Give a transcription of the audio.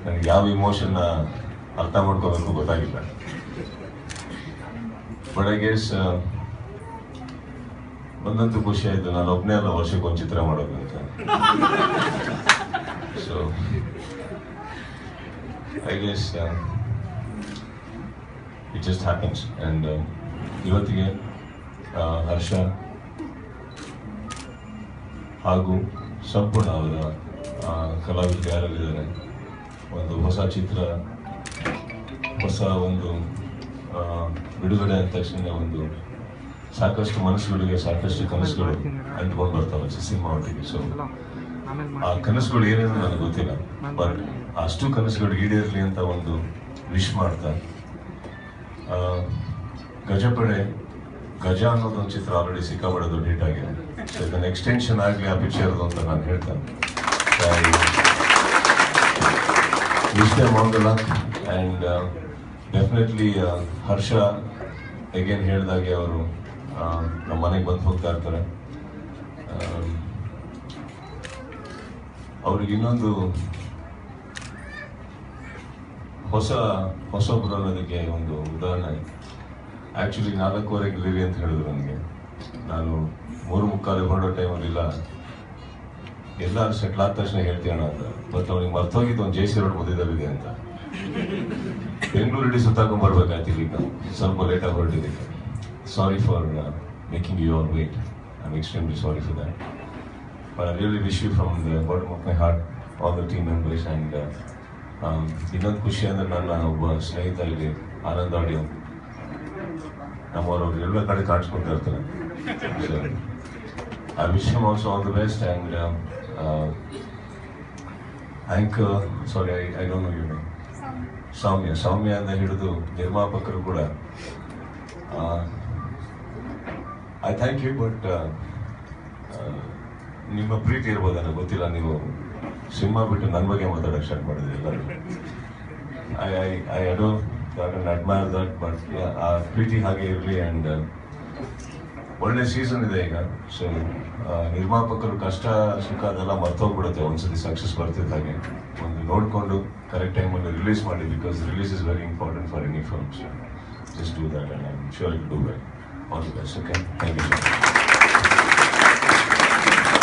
ನನಗೆ ಯಾವ ಇಮೋಷನ್ನ ಅರ್ಥ ಮಾಡ್ಕೋಬೇಕು ಗೊತ್ತಾಗಿಲ್ಲ. ಬಟ್ ಐ ಗೆಸ್ ಒಂದಂತೂ ಖುಷಿ ಆಯಿತು, ನಾನು ಒಬ್ಬನೇ ಅಲ್ಲ ವರ್ಷಕ್ಕೊಂದು ಚಿತ್ರ ಮಾಡೋದು ಅಂತ. So I guess it just happens. And ಇವತ್ತಿಗೆ ಹರ್ಷ ಹಾಗೂ ಸಂಪೂರ್ಣ ಅವರ ಕಲಾವಿದರು ಯಾರಲ್ಲಿದ್ದಾರೆ, ಒಂದು ಹೊಸ ಚಿತ್ರ, ಹೊಸ ಒಂದು ಬಿಡುಗಡೆ ಅಂದ ತಕ್ಷಣ ಒಂದು ಸಾಕಷ್ಟು ಮನಸ್ಸುಗಳಿಗೆ ಸಾಕಷ್ಟು ಕನಸುಗಳು ಅಂಟ್ಕೊಂಡು ಬರ್ತಾವೆ ಸಿನಿಮಾ ಒಟ್ಟಿಗೆ. ಸೊ ಆ ಕನಸುಗಳು ಏನೇನು ನನಗೆ ಗೊತ್ತಿಲ್ಲ, ಬಟ್ ಅಷ್ಟು ಕನಸುಗಳು ಈಡೇರಲಿ ಅಂತ ಒಂದು ವಿಶ್ ಮಾಡ್ತಾ, ಗಜಪಡೆ ಗಜ ಅನ್ನೋದೊಂದು ಚಿತ್ರ ಆಲ್ರೆಡಿ ಸಿಕ್ಕಾಪಟ್ಟೆ ದೊಡ್ಡ ಹಿಟ್ ಆಗಿದೆ. ಸೊ ಇದನ್ನು ಎಕ್ಸ್ಟೆನ್ಷನ್ ಆಗಲಿ ಆ ಪಿಕ್ಚರ್ದು ಅಂತ ನಾನು ಹೇಳ್ತೇನೆ. Wish them all the luck. And definitely Harsha ಹೇಗೇನು ಹೇಳಿದಾಗೆ ಅವರು ನಮ್ಮ ಮನೆಗೆ ಬಂದು ಹೋಗ್ತಾ ಇರ್ತಾರೆ. ಅವ್ರಿಗೆ ಇನ್ನೊಂದು ಹೊಸೊಬ್ರು ಅನ್ನೋದಕ್ಕೆ ಒಂದು ಉದಾಹರಣೆ. ಆ್ಯಕ್ಚುಲಿ 4:15 ಇಲ್ಲಿರಿ ಅಂತ ಹೇಳಿದ್ರು ನನಗೆ. ನಾನು 3:45 ಹೊರಡೋ ಟೈಮಲ್ಲಿ ಇಲ್ಲ, ಎಲ್ಲರೂ ಸೆಟ್ಲ್ ಆದ ತಕ್ಷಣ ಹೇಳ್ತೀಯಣ್ಣ ಅಂತ. ಬಟ್ ಅವ್ನಿಗೆ ಮರ್ತೋಗಿದ್ದು ಒಂದು JC ರೋಡ್ ಮಧ್ಯದಲ್ಲಿದೆ ಅಂತ. ಬೆಂಗಳೂರು ಇಡೀ ಸುತ್ತಾಕೊಂಡ್ಬರ್ಬೇಕಾಯ್ತು ಈಗ, ಸ್ವಲ್ಪ ಲೇಟಾಗಿ ಹೊರಟಿದ್ದಕ್ಕೆ. Sorry for making you all wait. I am extremely sorry for that. But I really wish you from the bottom of my heart all the team members. And ಇನ್ನೊಂದು ಖುಷಿ ಅಂದರೆ ನನ್ನ ಒಬ್ಬ ಸ್ನೇಹಿತ ಇಲ್ಲಿ ಆನಂದ್ ಆಡಿಯೋ ನಮ್ಮವರು ಎಲ್ಲ ಕಡೆ ಕಾಣಿಸ್ಕೊಳ್ತಾ ಇರ್ತಾರೆ. So I wish him also all the best. And anchor, sorry I don't know you name, Soumya ಅಂತ ಹಿಡಿದು ನಿರ್ಮಾಪಕರು ಕೂಡ ಐ ಥ್ಯಾಂಕ್ ಯು. ಬಟ್ ನಿಮ್ಮ ಪ್ರೀತಿ ಇರ್ಬೋದು ನನಗೆ ಗೊತ್ತಿಲ್ಲ, ನೀವು ಸಿನಿಮಾ ಬಿಟ್ಟು ನನ್ನ ಬಗ್ಗೆ ಮಾತಾಡೋಕ್ಕೆ ಸ್ಟಾರ್ಟ್ ಮಾಡಿದ್ರಿ ಎಲ್ಲರೂ. I admire that. ಬಟ್ ಆ ಪ್ರೀತಿ ಹಾಗೆ ಇರಲಿ. ಆ್ಯಂಡ್ ಒಳ್ಳೆ ಸೀಸನ್ ಇದೆ ಈಗ. ಸೊ ನಿರ್ಮಾಪಕರು ಕಷ್ಟ ಸುಖ ಅದೆಲ್ಲ ಮರ್ತೋಗ್ಬಿಡುತ್ತೆ ಒಂದ್ಸತಿ ಸಕ್ಸಸ್ ಬರ್ತಿದ್ದ ಹಾಗೆ. ಒಂದು ನೋಡಿಕೊಂಡು ಕರೆಕ್ಟ್ ಟೈಮಲ್ಲಿ ರಿಲೀಸ್ ಮಾಡಿ, because release is very important for any films. Just do that and I am sure you do well. All the best. Okay, thank you so much.